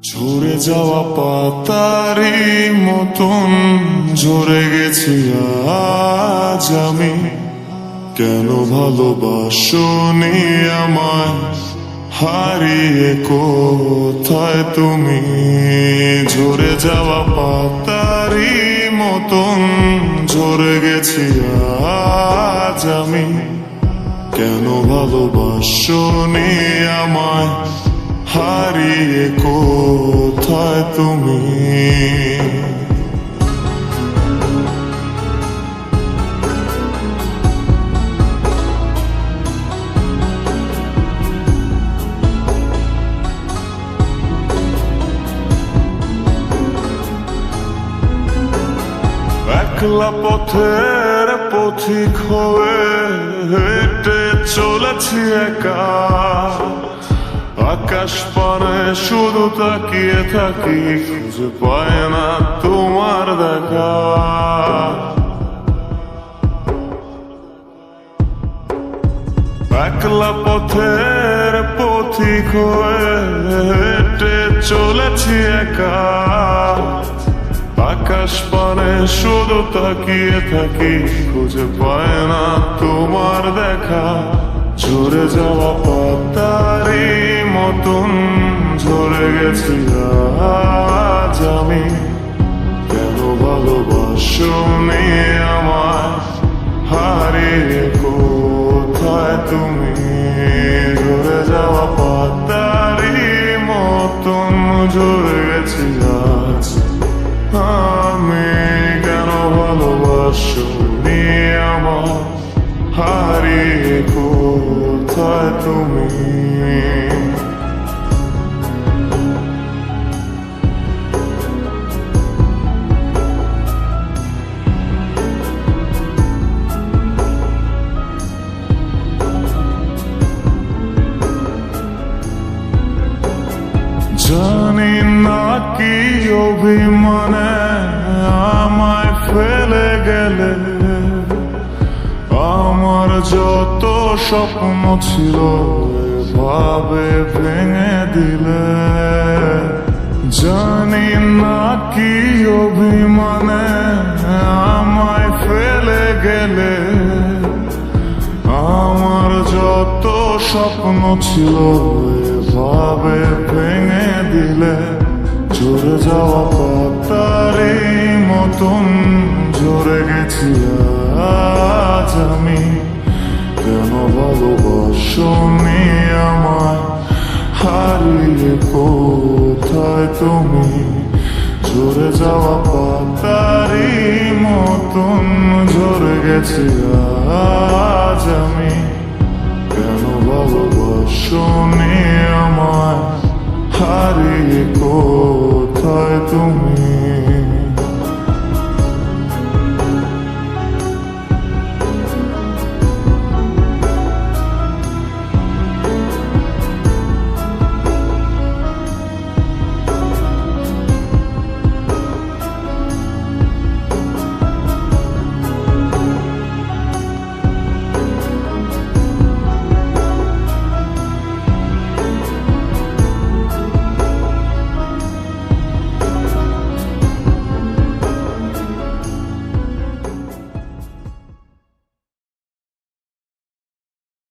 ঝরে যাওয়া পাতারি মতন ঝরে গেছি আজ আমি। কেন ভালোবাসনি আমায়, হারিয়ে কোথায় তুমি? ঝরে যাওয়া পাতারি মতন ঝরে গেছি আজ আমি। কেন ভালোবাসনি আমায়, হারিয়ে কোথায় তুমি? একলা পথের পথিক হয়ে হেঁটে চলেছি একা। আকাশ পানে শুধু তাকিয়ে থাকি, খুঁজে পায় না তোমার দেখা। একলা পথের পথিক হয়ে হেঁটে চলেছি একা। আকাশ পানে শুধু তাকিয়ে থাকি, খুঁজে পায় না তোমার দেখা। ঝরে যাওয়া পাতারি মতন ঝরে গেছি আজ আমি। কেন ভালোবাসনি আমায়, হারিয়ে কোথায় তুমি? ঝরে যাওয়া পাতারি মতন ঝরে গেছি আজ আমি। কেন ভালোবাসনি আমায়, হারিয়ে কোথায় তুমি? জানি না কি অভিমানে আমায় ফেলে গেলে, আমার যত স্বপ্ন ছিল এভাবে ভেঙে দিলে। জানি না কি অভিমানে আমায় ফেলে গেলে, আমার যত স্বপ্ন ছিল এভাবে ভেঙে দিলে। ঝরে যাওয়া পাতারি মতন ঝরে গেছি আজ আমি। কেন ভালোবাসনি আমায়, হারিয়ে কোথায় তুমি? ঝরে যাওয়া পাতারি মতন ঝরে গেছি আজ আমি। কেন ভালোবাসনি আমায়,